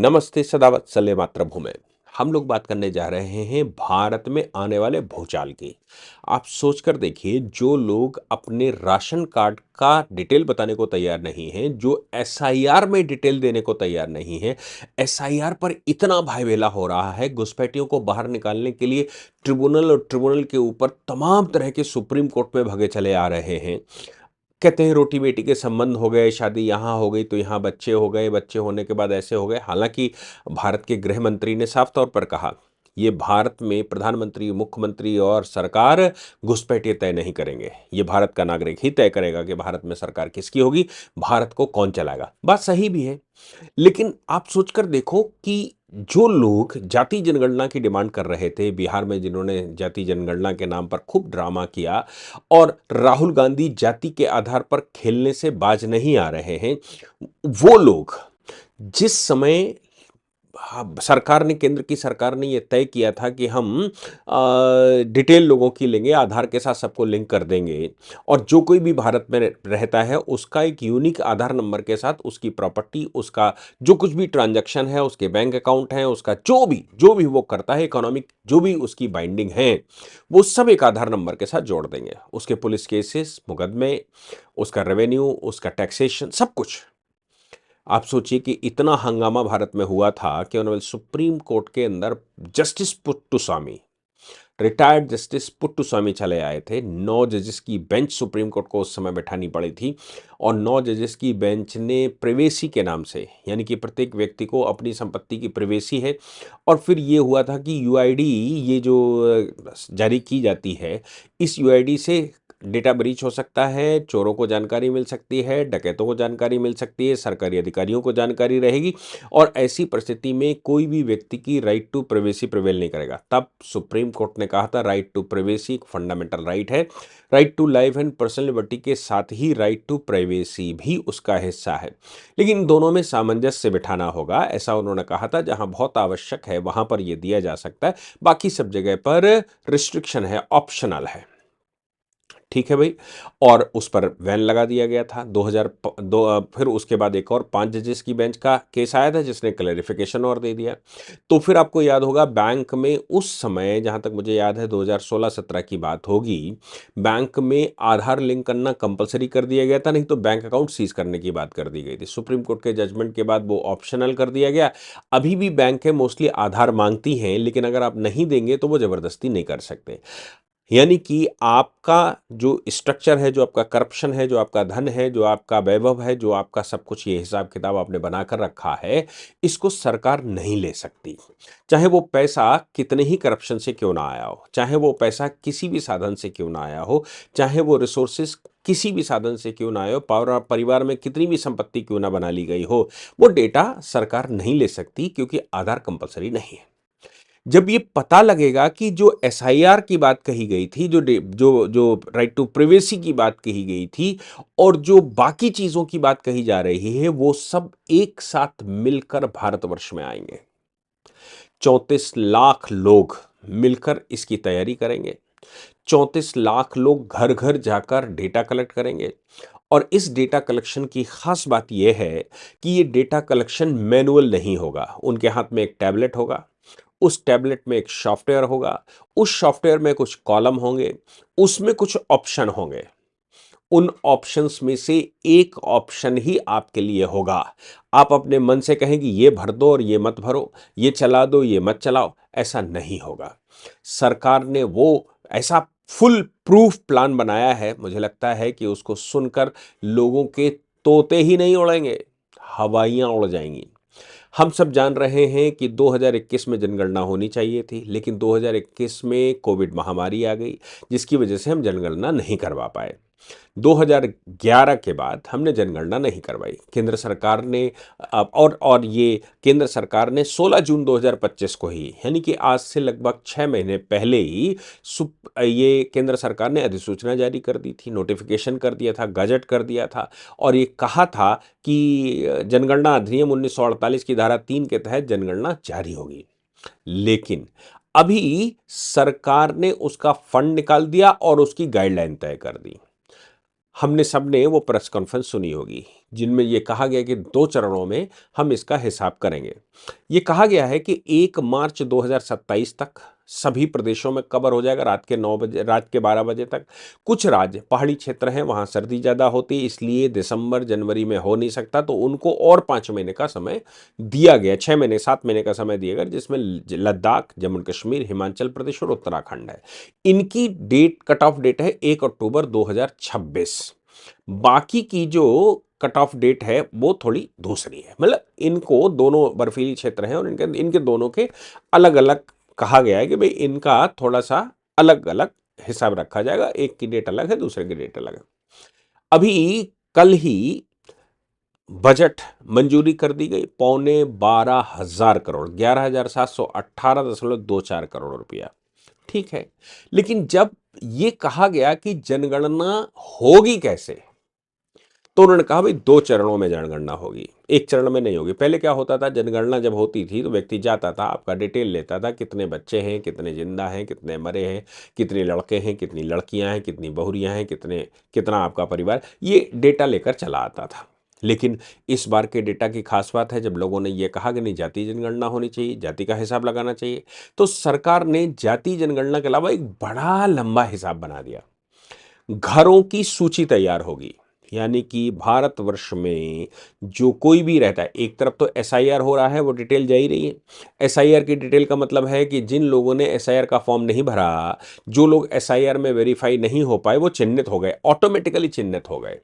नमस्ते सदावत्सल्य मातृभूमि। हम लोग बात करने जा रहे हैं भारत में आने वाले भूचाल की। आप सोचकर देखिए, जो लोग अपने राशन कार्ड का डिटेल बताने को तैयार नहीं हैं, जो एसआईआर में डिटेल देने को तैयार नहीं है, एसआईआर पर इतना भाईवेला हो रहा है, घुसपैठियों को बाहर निकालने के लिए ट्रिब्यूनल और ट्रिब्यूनल के ऊपर तमाम तरह के सुप्रीम कोर्ट में भगे चले आ रहे हैं। कहते हैं रोटी बेटी के संबंध हो गए, शादी यहाँ हो गई तो यहाँ बच्चे हो गए, बच्चे होने के बाद ऐसे हो गए। हालांकि भारत के गृह मंत्री ने साफ तौर पर कहा, ये भारत में प्रधानमंत्री, मुख्यमंत्री और सरकार घुसपैठिए तय नहीं करेंगे। ये भारत का नागरिक ही तय करेगा कि भारत में सरकार किसकी होगी, भारत को कौन चलाएगा। बात सही भी है, लेकिन आप सोचकर देखो कि जो लोग जाति जनगणना की डिमांड कर रहे थे बिहार में, जिन्होंने जाति जनगणना के नाम पर खूब ड्रामा किया, और राहुल गांधी जाति के आधार पर खेलने से बाज नहीं आ रहे हैं, वो लोग जिस समय सरकार ने, केंद्र की सरकार ने यह तय किया था कि हम डिटेल लोगों की लेंगे, आधार के साथ सबको लिंक कर देंगे, और जो कोई भी भारत में रहता है उसका एक यूनिक आधार नंबर के साथ उसकी प्रॉपर्टी, उसका जो कुछ भी ट्रांजैक्शन है, उसके बैंक अकाउंट है, उसका जो भी वो करता है, इकोनॉमिक जो भी उसकी बाइंडिंग है, वो सब एक आधार नंबर के साथ जोड़ देंगे। उसके पुलिस केसेस, मुकदमे, उसका रेवेन्यू, उसका टैक्सेशन, सब कुछ। आप सोचिए कि इतना हंगामा भारत में हुआ था कि उन्होंने सुप्रीम कोर्ट के अंदर justice Puttaswamy, retired justice Puttaswamy चले आए थे। 9 जजेस की बेंच सुप्रीम कोर्ट को उस समय बैठानी पड़ी थी, और 9 जजेस की बेंच ने प्रिवेसी के नाम से, यानी कि प्रत्येक व्यक्ति को अपनी संपत्ति की प्रिवेसी है, और फिर ये हुआ था कि यूआईडी, ये जो जारी की जाती है, इस यूआईडी से डेटा ब्रीच हो सकता है, चोरों को जानकारी मिल सकती है, डकैतों को जानकारी मिल सकती है, सरकारी अधिकारियों को जानकारी रहेगी, और ऐसी परिस्थिति में कोई भी व्यक्ति की राइट टू प्राइवेसी प्रिवेल नहीं करेगा। तब सुप्रीम कोर्ट ने कहा था राइट टू प्राइवेसी एक फंडामेंटल राइट है, right to life and personal liberty के साथ ही राइट टू प्राइवेसी भी उसका हिस्सा है। लेकिन दोनों में सामंजस्य बिठाना होगा, ऐसा उन्होंने कहा था। जहां बहुत आवश्यक है वहां पर यह दिया जा सकता है, बाकी सब जगह पर रिस्ट्रिक्शन है, ऑप्शनल है। ठीक है भाई। और उस पर वैन लगा दिया गया था 2002। फिर उसके बाद एक और 5 जजेस की बेंच का केस आया था जिसने क्लैरिफिकेशन और दे दिया। तो फिर आपको याद होगा, बैंक में उस समय, जहां तक मुझे याद है 2016-17 की बात होगी, बैंक में आधार लिंक करना कंपलसरी कर दिया गया था, नहीं तो बैंक अकाउंट सीज करने की बात कर दी गई थी। सुप्रीम कोर्ट के जजमेंट के बाद वो ऑप्शनल कर दिया गया। अभी भी बैंकें मोस्टली आधार मांगती हैं, लेकिन अगर आप नहीं देंगे तो वो जबरदस्ती नहीं कर सकते। यानी कि आपका जो स्ट्रक्चर है, जो आपका करप्शन है, जो आपका धन है, जो आपका वैभव है, जो आपका सब कुछ, ये हिसाब किताब आपने बनाकर रखा है, इसको सरकार नहीं ले सकती। चाहे वो पैसा कितने ही करप्शन से क्यों ना आया हो, चाहे वो पैसा किसी भी साधन से क्यों ना आया हो, चाहे वो रिसोर्सेस किसी भी साधन से क्यों ना आए हो, परिवार में कितनी भी संपत्ति क्यों ना बना ली गई हो, वो डेटा सरकार नहीं ले सकती, क्योंकि आधार कंपलसरी नहीं है। जब ये पता लगेगा कि जो एसआईआर की बात कही गई थी, जो राइट टू प्राइवेसी की बात कही गई थी, और जो बाकी चीजों की बात कही जा रही है, वो सब एक साथ मिलकर भारतवर्ष में आएंगे। 34 लाख लोग मिलकर इसकी तैयारी करेंगे। 34 लाख लोग घर घर जाकर डेटा कलेक्ट करेंगे। और इस डेटा कलेक्शन की खास बात यह है कि ये डेटा कलेक्शन मैनुअल नहीं होगा। उनके हाथ में एक टैबलेट होगा, उस टैबलेट में एक सॉफ्टवेयर होगा, उस सॉफ्टवेयर में कुछ कॉलम होंगे, उसमें कुछ ऑप्शन होंगे। उन ऑप्शंस में से एक ऑप्शन ही आपके लिए होगा। आप अपने मन से कहेंगे ये भर दो और ये मत भरो, ये चला दो, ये मत चलाओ, ऐसा नहीं होगा। सरकार ने वो ऐसा फुल प्रूफ प्लान बनाया है, मुझे लगता है कि उसको सुनकर लोगों के तोते ही नहीं उड़ेंगे, हवाइयां उड़ जाएंगी। हम सब जान रहे हैं कि 2021 में जनगणना होनी चाहिए थी, लेकिन 2021 में कोविड महामारी आ गई, जिसकी वजह से हम जनगणना नहीं करवा पाए। 2011 के बाद हमने जनगणना नहीं करवाई। केंद्र सरकार ने और ये केंद्र सरकार ने 16 जून 2025 को ही, यानी कि आज से लगभग 6 महीने पहले ही ये केंद्र सरकार ने अधिसूचना जारी कर दी थी, नोटिफिकेशन कर दिया था, गजट कर दिया था, और ये कहा था कि जनगणना अधिनियम 1948 की धारा 3 के तहत जनगणना जारी होगी। लेकिन अभी सरकार ने उसका फंड निकाल दिया और उसकी गाइडलाइन तय कर दी। हमने सबने वो प्रेस कॉन्फ्रेंस सुनी होगी, जिनमें ये कहा गया कि 2 चरणों में हम इसका हिसाब करेंगे। ये कहा गया है कि 1 मार्च 2027 तक सभी प्रदेशों में कवर हो जाएगा रात के 12 बजे तक। कुछ राज्य पहाड़ी क्षेत्र हैं, वहाँ सर्दी ज़्यादा होती है, इसलिए दिसंबर, जनवरी में हो नहीं सकता, तो उनको और 5 महीने का समय दिया गया, 6 महीने, 7 महीने का समय दिया गया, जिसमें लद्दाख, जम्मू कश्मीर, हिमाचल प्रदेश और उत्तराखंड है। इनकी कट ऑफ डेट है 1 अक्टूबर 2026। बाकी की जो कट ऑफ डेट है वो थोड़ी दूसरी है, मतलब इनको दोनों बर्फीली क्षेत्र हैं और इनके इनके दोनों के अलग अलग कहा गया है कि भाई इनका थोड़ा सा अलग अलग हिसाब रखा जाएगा, एक की डेट अलग है, दूसरे की डेट अलग है। अभी कल ही बजट मंजूरी कर दी गई, 12,500 करोड़, 11,718.24 करोड़ रुपया। ठीक है, लेकिन जब ये कहा गया कि जनगणना होगी कैसे, तो उन्होंने कहा भाई 2 चरणों में जनगणना होगी, एक चरण में नहीं होगी। पहले क्या होता था, जनगणना जब होती थी तो व्यक्ति जाता था, आपका डिटेल लेता था, कितने बच्चे हैं, कितने जिंदा हैं, कितने मरे हैं, कितने लड़के हैं, कितनी लड़कियां हैं, कितनी बहुरियां हैं, कितना आपका परिवार, ये डेटा लेकर चला आता था। लेकिन इस बार के डेटा की खास बात है, जब लोगों ने ये कहा कि नहीं, जाति जनगणना होनी चाहिए, जाति का हिसाब लगाना चाहिए, तो सरकार ने जाति जनगणना के अलावा एक बड़ा लंबा हिसाब बना दिया। घरों की सूची तैयार होगी, यानी कि भारतवर्ष में जो कोई भी रहता है, एक तरफ तो एसआईआर हो रहा है, वो डिटेल जा ही रही है। एसआईआर की डिटेल का मतलब है कि जिन लोगों ने एसआईआर का फॉर्म नहीं भरा, जो लोग एसआईआर में वेरीफाई नहीं हो पाए, वो चिन्हित हो गए, ऑटोमेटिकली चिन्हित हो गए।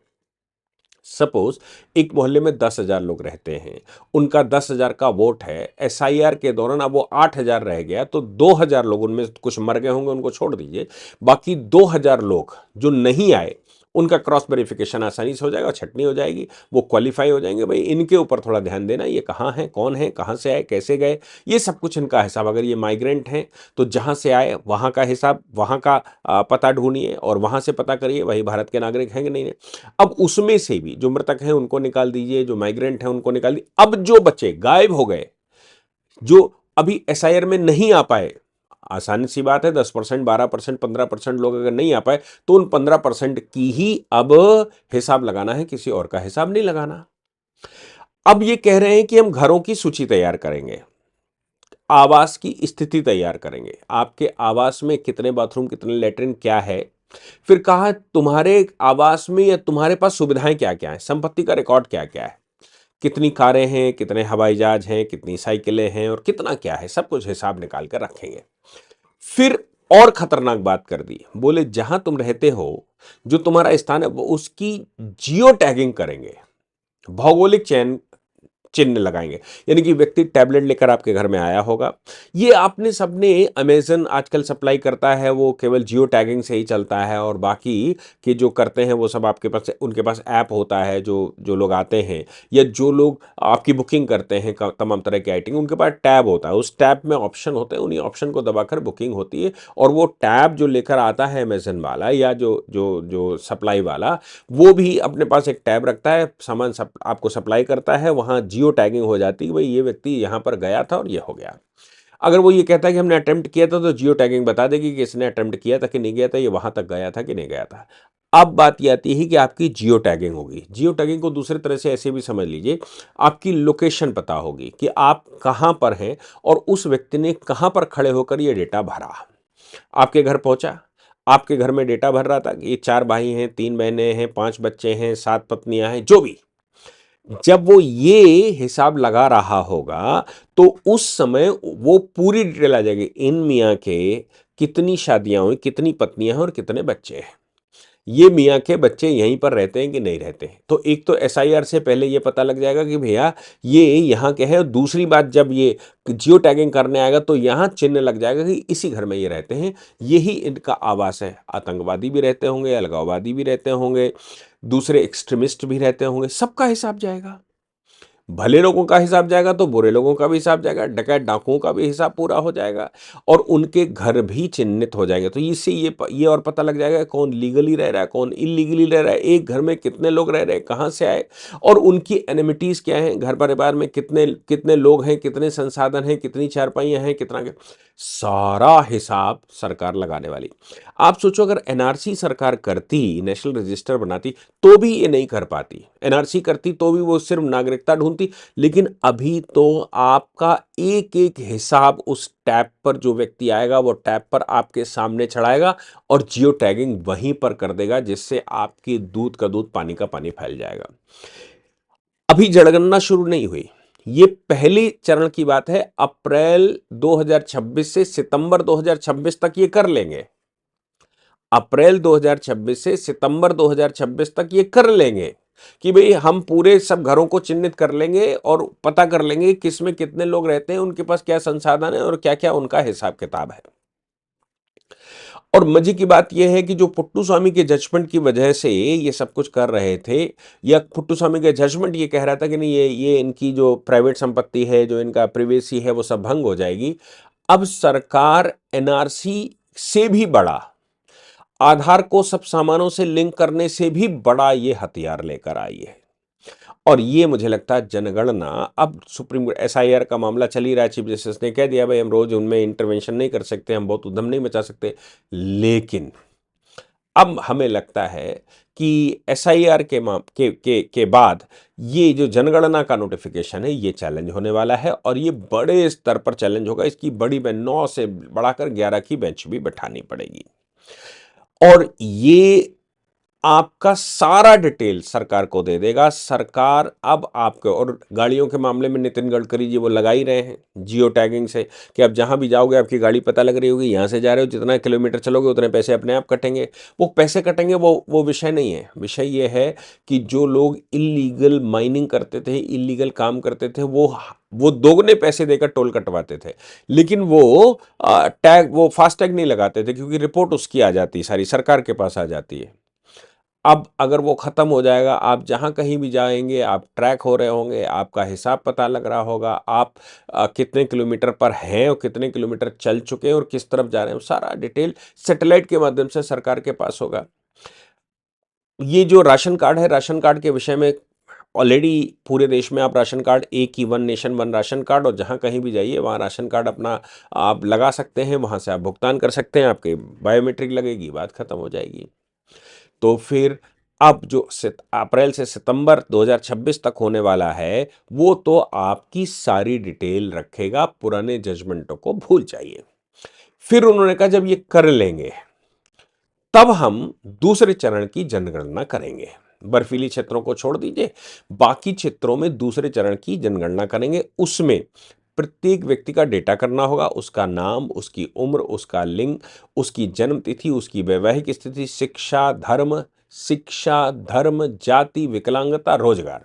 सपोज एक मोहल्ले में 10,000 लोग रहते हैं, उनका 10,000 का वोट है, एसआईआर के दौरान अब वो 8,000 रह गया, तो 2,000 लोग, उनमें कुछ मर गए होंगे, उनको छोड़ दीजिए, बाकी 2,000 लोग जो नहीं आए, उनका क्रॉस वेरिफिकेशन आसानी से हो जाएगा, छटनी हो जाएगी, वो क्वालिफाई हो जाएंगे। भाई इनके ऊपर थोड़ा ध्यान देना, ये कहाँ हैं, कौन है, कहाँ से आए, कैसे गए, ये सब कुछ इनका हिसाब। अगर ये माइग्रेंट हैं तो जहाँ से आए वहाँ का हिसाब, वहाँ का पता ढूंढिए और वहाँ से पता करिए वही भारत के नागरिक हैं कि नहीं है। अब उसमें से भी जो मृतक हैं उनको निकाल दीजिए, जो माइग्रेंट हैं उनको निकाल दीजिए। अब जो बच्चे गायब हो गए, जो अभी एसआईआर में नहीं आ पाए, आसानी सी बात है, 10%, 12%, 15% लोग अगर नहीं आ पाए, तो उन 15% की ही अब हिसाब लगाना है, किसी और का हिसाब नहीं लगाना। अब ये कह रहे हैं कि हम घरों की सूची तैयार करेंगे, आवास की स्थिति तैयार करेंगे, आपके आवास में कितने बाथरूम, कितने लेटरिन, क्या है। फिर कहा तुम्हारे आवास में या तुम्हारे पास सुविधाएं क्या क्या है, संपत्ति का रिकॉर्ड क्या क्या है, कितनी कारें हैं, कितने हवाई जहाज हैं, कितनी साइकिलें हैं और कितना क्या है, सब कुछ हिसाब निकाल कर रखेंगे। फिर और खतरनाक बात कर दी, बोले जहां तुम रहते हो, जो तुम्हारा स्थान है, वो उसकी जियो टैगिंग करेंगे, भौगोलिक चयन चिन्ह लगाएंगे। यानी कि व्यक्ति टैबलेट लेकर आपके घर में आया होगा, ये आपने सबने, अमेजन आजकल सप्लाई करता है, वो केवल जियो टैगिंग से ही चलता है, और बाकी के जो करते हैं वो सब आपके पास, उनके पास ऐप होता है, जो जो लोग आते हैं या जो लोग आपकी बुकिंग करते हैं तमाम तरह के आइटम, उनके पास टैब होता है, उस टैब में ऑप्शन होते हैं, उन्हीं ऑप्शन को दबाकर बुकिंग होती है, और वो टैब जो लेकर आता है अमेजन वाला या जो जो जो सप्लाई वाला, वो भी अपने पास एक टैब रखता है, सामान आपको सप्लाई करता है, वहां जियो टैगिंग हो जाती है, भाई ये व्यक्ति यहां पर गया था और ये हो गया। अगर वो ये कहता है कि हमने अटेम्प्ट किया था, तो जियो टैगिंग बता देगी कि इसने अटेम्प्ट किया था कि नहीं गया था, ये वहां तक गया था कि नहीं गया था। अब बात ये आती है कि आपकी जियो टैगिंग होगी। जियो टैगिंग को दूसरे तरह से ऐसे भी समझ लीजिए, आपकी लोकेशन पता होगी कि आप कहां पर हैं और उस व्यक्ति ने कहां पर खड़े होकर ये डेटा भरा, आपके घर पहुंचा, आपके घर में डेटा भर रहा था कि ये 4 भाई हैं, 3 बहनें हैं, 5 बच्चे हैं, 7 पत्नियां हैं, जो भी, जब वो ये हिसाब लगा रहा होगा, तो उस समय वो पूरी डिटेल आ जाएगी, इन मियाँ के कितनी शादियां हुई, कितनी पत्नियां हैं और कितने बच्चे हैं, ये मियाँ के बच्चे यहीं पर रहते हैं कि नहीं रहते हैं। तो एक तो एसआईआर से पहले ये पता लग जाएगा कि भैया ये यहाँ के हैं, और दूसरी बात, जब ये जियो टैगिंग करने आएगा तो यहाँ चिन्ह लग जाएगा कि इसी घर में ये रहते हैं, यही इनका आवास है। आतंकवादी भी रहते होंगे, अलगाववादी भी रहते होंगे, दूसरे एक्सट्रीमिस्ट भी रहते होंगे, सबका हिसाब जाएगा। भले लोगों का हिसाब जाएगा तो बुरे लोगों का भी हिसाब जाएगा, डकैत डाकुओं का भी हिसाब पूरा हो जाएगा और उनके घर भी चिन्हित हो जाएंगे। तो इससे ये और पता लग जाएगा कौन लीगली रह रहा है, कौन इलीगली रह रहा है, एक घर में कितने लोग रह रहे हैं, कहाँ से आए और उनकी एनिमिटीज क्या हैं, घर परिवार में कितने कितने लोग हैं, कितने संसाधन हैं, कितनी चारपाइयाँ हैं, कितना सारा हिसाब सरकार लगाने वाली। आप सोचो अगर एनआरसी सरकार करती, नेशनल रजिस्टर बनाती, तो भी ये नहीं कर पाती। एनआरसी करती तो भी वो सिर्फ नागरिकता ढूंढती, लेकिन अभी तो आपका एक एक हिसाब उस टैब पर जो व्यक्ति आएगा वो टैब पर आपके सामने चढ़ाएगा और जियो टैगिंग वहीं पर कर देगा, जिससे आपके दूध का दूध पानी का पानी फैल जाएगा। अभी जनगणना शुरू नहीं हुई, ये पहले चरण की बात है। अप्रैल 2026 से सितंबर 2026 तक ये कर लेंगे। अप्रैल 2026 से सितंबर 2026 तक ये कर लेंगे कि भाई हम पूरे सब घरों को चिन्हित कर लेंगे और पता कर लेंगे किस में कितने लोग रहते हैं, उनके पास क्या संसाधन है और क्या क्या उनका हिसाब किताब है। और मजे की बात यह है कि जो पुट्टू स्वामी के जजमेंट की वजह से ये सब कुछ कर रहे थे, या पुट्टू स्वामी का जजमेंट ये कह रहा था कि नहीं ये इनकी जो प्राइवेट संपत्ति है, जो इनका प्रिवेसी है, वो सब भंग हो जाएगी। अब सरकार एनआरसी से भी बड़ा, आधार को सब सामानों से लिंक करने से भी बड़ा ये हथियार लेकर आई है। और ये मुझे लगता है जनगणना, अब सुप्रीम कोर्ट एसआईआर का मामला चल ही रहा है, चीफ जस्टिस ने कह दिया भाई हम रोज उनमें इंटरवेंशन नहीं कर सकते, हम बहुत उधम नहीं मचा सकते, लेकिन अब हमें लगता है कि एसआईआर के बाद ये जो जनगणना का नोटिफिकेशन है ये चैलेंज होने वाला है और ये बड़े स्तर पर चैलेंज होगा। इसकी बड़ी बेंच 9 से बढ़ाकर 11 की बेंच भी बैठानी पड़ेगी और ये आपका सारा डिटेल सरकार को दे देगा। सरकार अब आपके, और गाड़ियों के मामले में नितिन गडकरी जी वो लगा ही रहे हैं जियो टैगिंग से कि अब जहां भी जाओगे आपकी गाड़ी पता लग रही होगी, यहां से जा रहे हो जितना किलोमीटर चलोगे उतने पैसे अपने आप कटेंगे। वो पैसे कटेंगे वो विषय नहीं है। विषय ये है कि जो लोग इलीगल माइनिंग करते थे, इलीगल काम करते थे, वो दोगुने पैसे देकर टोल कटवाते थे, लेकिन वो फास्टैग नहीं लगाते थे क्योंकि रिपोर्ट उसकी आ जाती, सारी सरकार के पास आ जाती है। अब अगर वो खत्म हो जाएगा, आप जहां कहीं भी जाएंगे आप ट्रैक हो रहे होंगे, आपका हिसाब पता लग रहा होगा, आप कितने किलोमीटर पर हैं और कितने किलोमीटर चल चुके हैं और किस तरफ जा रहे हैं, सारा डिटेल सैटेलाइट के माध्यम से सरकार के पास होगा। ये जो राशन कार्ड है, राशन कार्ड के विषय में ऑलरेडी पूरे देश में आप राशन कार्ड, एक ही one nation one ration card, और जहां कहीं भी जाइए वहां राशन कार्ड अपना आप लगा सकते हैं, वहां से आप भुगतान कर सकते हैं, आपके बायोमेट्रिक लगेगी, बात खत्म हो जाएगी। तो फिर अब जो अप्रैल से सितंबर 2026 तक होने वाला है, वो तो आपकी सारी डिटेल रखेगा, पुराने जजमेंटों को भूल जाइए। फिर उन्होंने कहा जब ये कर लेंगे तब हम दूसरे चरण की जनगणना करेंगे। बर्फीली क्षेत्रों को छोड़ दीजिए, बाकी क्षेत्रों में दूसरे चरण की जनगणना करेंगे। उसमें प्रत्येक व्यक्ति का डेटा करना होगा, उसका नाम, उसकी उम्र, उसका लिंग, उसकी जन्म तिथि, उसकी वैवाहिक स्थिति, शिक्षा, धर्म, जाति, विकलांगता, रोजगार,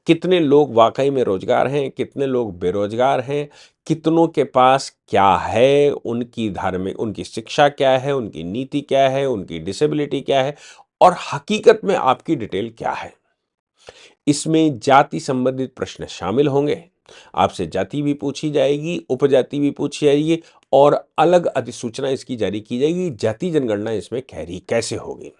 कितने लोग वाकई में रोजगार हैं, कितने लोग बेरोजगार हैं, कितनों के पास क्या है, उनकी धार्मिक, उनकी शिक्षा क्या है, उनकी नीति क्या है, उनकी डिसेबिलिटी क्या है और हकीकत में आपकी डिटेल क्या है। इसमें जाति संबंधित प्रश्न शामिल होंगे, आपसे जाति भी पूछी जाएगी, उपजाति भी पूछी जाएगी और अलग अधिसूचना इसकी जारी की जाएगी, जाति जनगणना इसमें कैसे होगी।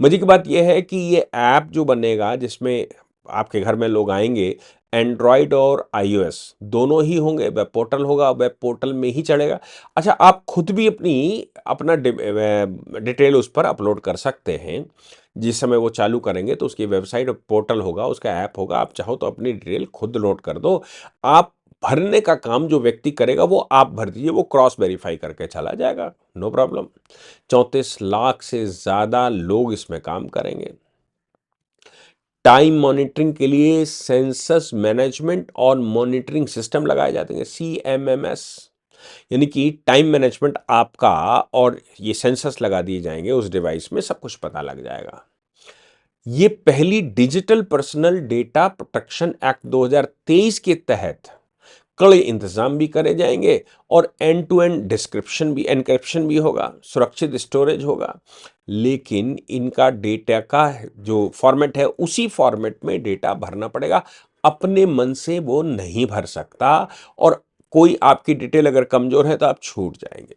मजे की बात यह है कि ये ऐप जो बनेगा, जिसमें आपके घर में लोग आएंगे, एंड्रॉयड और आईओएस दोनों ही होंगे, वेब पोर्टल होगा, वेब पोर्टल में ही चलेगा। अच्छा, आप खुद भी अपना डिटेल उस पर अपलोड कर सकते हैं। जिस समय वो चालू करेंगे तो उसकी वेबसाइट और पोर्टल होगा, उसका ऐप होगा, आप चाहो तो अपनी डिटेल खुद लोड कर दो। आप भरने का काम जो व्यक्ति करेगा वो आप भर दीजिए, वो क्रॉस वेरीफाई करके चला जाएगा, नो प्रॉब्लम। 34 लाख से ज्यादा लोग इसमें काम करेंगे। टाइम मॉनिटरिंग के लिए सेंसस मैनेजमेंट और मॉनिटरिंग सिस्टम लगाए जाते हैं, CMMS, यानी कि टाइम मैनेजमेंट आपका, और ये सेंसस लगा दिए जाएंगे उस डिवाइस में, सब कुछ पता लग जाएगा। ये पहली digital personal data protection act 2023 के तहत कड़े इंतजाम भी करे जाएंगे और एंड टू एंड डिस्क्रिप्शन भी, एनक्रिप्शन भी होगा, सुरक्षित स्टोरेज होगा। लेकिन इनका डेटा का जो फॉर्मेट है उसी फॉर्मेट में डेटा भरना पड़ेगा। अपने मन से वो नहीं भर सकता और कोई आपकी डिटेल अगर कमज़ोर है तो आप छूट जाएँगे।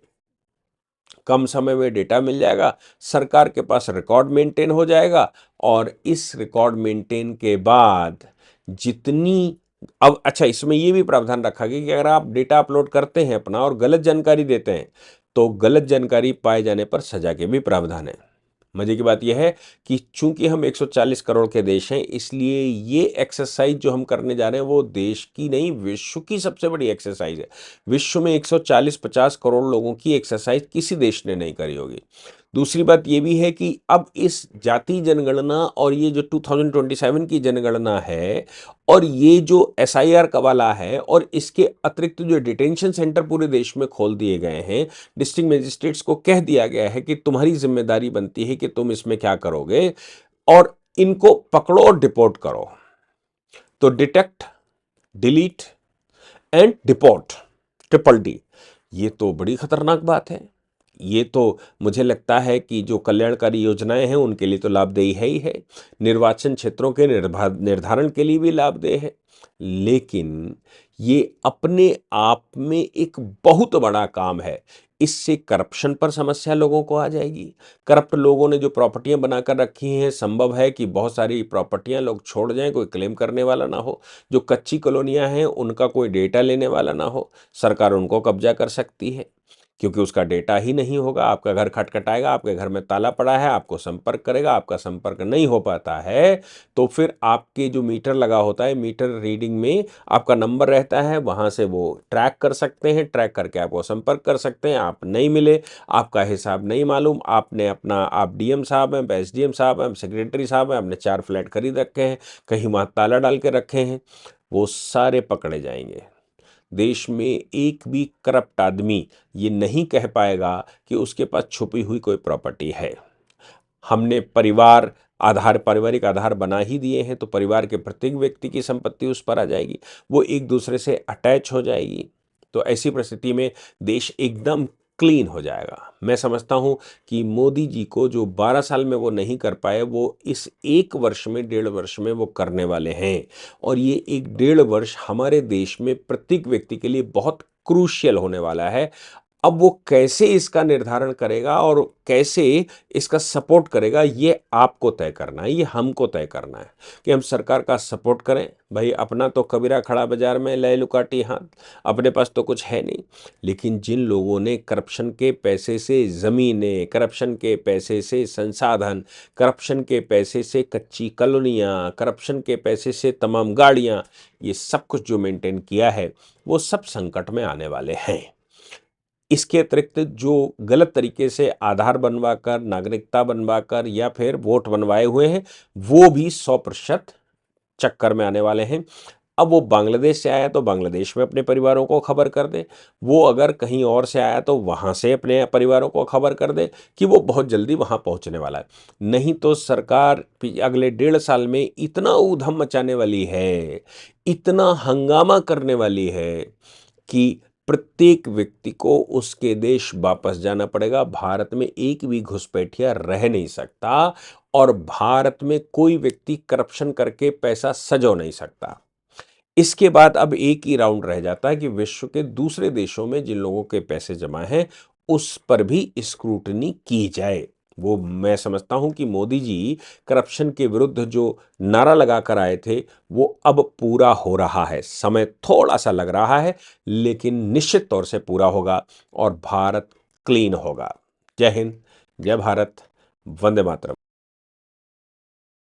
कम समय में डेटा मिल जाएगा, सरकार के पास रिकॉर्ड मेंटेन हो जाएगा और इस रिकॉर्ड मेंटेन के बाद जितनी अब अच्छा इसमें ये भी प्रावधान रखा गया कि अगर आप डेटा अपलोड करते हैं अपना और गलत जानकारी देते हैं, तो गलत जानकारी पाए जाने पर सजा के भी प्रावधान है। मजे की बात यह है कि चूंकि हम 140 करोड़ के देश हैं, इसलिए ये एक्सरसाइज जो हम करने जा रहे हैं वो देश की नहीं विश्व की सबसे बड़ी एक्सरसाइज है। विश्व में 140-50 करोड़ लोगों की एक्सरसाइज किसी देश ने नहीं करी होगी। दूसरी बात ये भी है कि अब इस जाति जनगणना और ये जो 2027 की जनगणना है और ये जो एसआईआर का वाला है और इसके अतिरिक्त जो डिटेंशन सेंटर पूरे देश में खोल दिए गए हैं, डिस्ट्रिक्ट मजिस्ट्रेट्स को कह दिया गया है कि तुम्हारी जिम्मेदारी बनती है कि तुम इसमें क्या करोगे और इनको पकड़ो और डिपोर्ट करो। तो detect, delete and deport, triple D, ये तो बड़ी खतरनाक बात है। ये तो मुझे लगता है कि जो कल्याणकारी योजनाएं हैं उनके लिए तो लाभदेही है ही है, निर्वाचन क्षेत्रों के निर्धारण के लिए भी लाभदेय है, लेकिन ये अपने आप में एक बहुत बड़ा काम है। इससे करप्शन पर समस्या लोगों को आ जाएगी। करप्ट लोगों ने जो प्रॉपर्टियां बनाकर रखी हैं, संभव है कि बहुत सारी प्रॉपर्टियां लोग छोड़ जाएं, कोई क्लेम करने वाला ना हो। जो कच्ची कॉलोनियां हैं उनका कोई डेटा लेने वाला ना हो, सरकार उनको कब्जा कर सकती है क्योंकि उसका डेटा ही नहीं होगा। आपका घर खटखटाएगा, आपके घर में ताला पड़ा है, आपको संपर्क करेगा, आपका संपर्क नहीं हो पाता है तो फिर आपके जो मीटर लगा होता है, मीटर रीडिंग में आपका नंबर रहता है, वहाँ से वो ट्रैक कर सकते हैं, ट्रैक करके आपको संपर्क कर सकते हैं। आप नहीं मिले, आपका हिसाब नहीं मालूम, आपने अपना आप डीएम साहब हैं, एसडीएम साहब हैं, सेक्रेटरी साहब हैं, आपने 4 फ्लैट खरीद रखे हैं, कहीं वहाँ ताला डाल के रखे हैं, वो सारे पकड़े जाएंगे। देश में एक भी करप्ट आदमी ये नहीं कह पाएगा कि उसके पास छुपी हुई कोई प्रॉपर्टी है। हमने पारिवारिक आधार बना ही दिए हैं, तो परिवार के प्रत्येक व्यक्ति की संपत्ति उस पर आ जाएगी, वो एक दूसरे से अटैच हो जाएगी। तो ऐसी परिस्थिति में देश एकदम क्लीन हो जाएगा। मैं समझता हूँ कि मोदी जी को जो 12 साल में वो नहीं कर पाए, वो इस 1 वर्ष में, 1.5 वर्ष में वो करने वाले हैं और ये 1-1.5 वर्ष हमारे देश में प्रत्येक व्यक्ति के लिए बहुत क्रूशियल होने वाला है। अब वो कैसे इसका निर्धारण करेगा और कैसे इसका सपोर्ट करेगा, ये आपको तय करना है, ये हमको तय करना है कि हम सरकार का सपोर्ट करें। भाई अपना तो कबीरा खड़ा बाजार में लय लुकाटी हाथ, अपने पास तो कुछ है नहीं। लेकिन जिन लोगों ने करप्शन के पैसे से ज़मीनें, करप्शन के पैसे से संसाधन, करप्शन के पैसे से कच्ची कॉलोनियाँ, करप्शन के पैसे से तमाम गाड़ियाँ, ये सब कुछ जो मेंटेन किया है, वो सब संकट में आने वाले हैं। इसके अतिरिक्त जो गलत तरीके से आधार बनवाकर, नागरिकता बनवाकर या फिर वोट बनवाए हुए हैं, वो भी 100% चक्कर में आने वाले हैं। अब वो बांग्लादेश से आया तो बांग्लादेश में अपने परिवारों को खबर कर दे, वो अगर कहीं और से आया तो वहाँ से अपने परिवारों को खबर कर दे कि वो बहुत जल्दी वहाँ पहुँचने वाला है। नहीं तो सरकार अगले 1.5 साल में इतना ऊधम मचाने वाली है, इतना हंगामा करने वाली है कि प्रत्येक व्यक्ति को उसके देश वापस जाना पड़ेगा। भारत में एक भी घुसपैठिया रह नहीं सकता और भारत में कोई व्यक्ति करप्शन करके पैसा सजो नहीं सकता। इसके बाद अब एक ही राउंड रह जाता है कि विश्व के दूसरे देशों में जिन लोगों के पैसे जमा हैं, उस पर भी स्क्रूटनी की जाए। वो मैं समझता हूं कि मोदी जी करप्शन के विरुद्ध जो नारा लगा कर आए थे, वो अब पूरा हो रहा है। समय थोड़ा सा लग रहा है, लेकिन निश्चित तौर से पूरा होगा और भारत क्लीन होगा। जय हिंद, जय भारत, वंदे मातरम।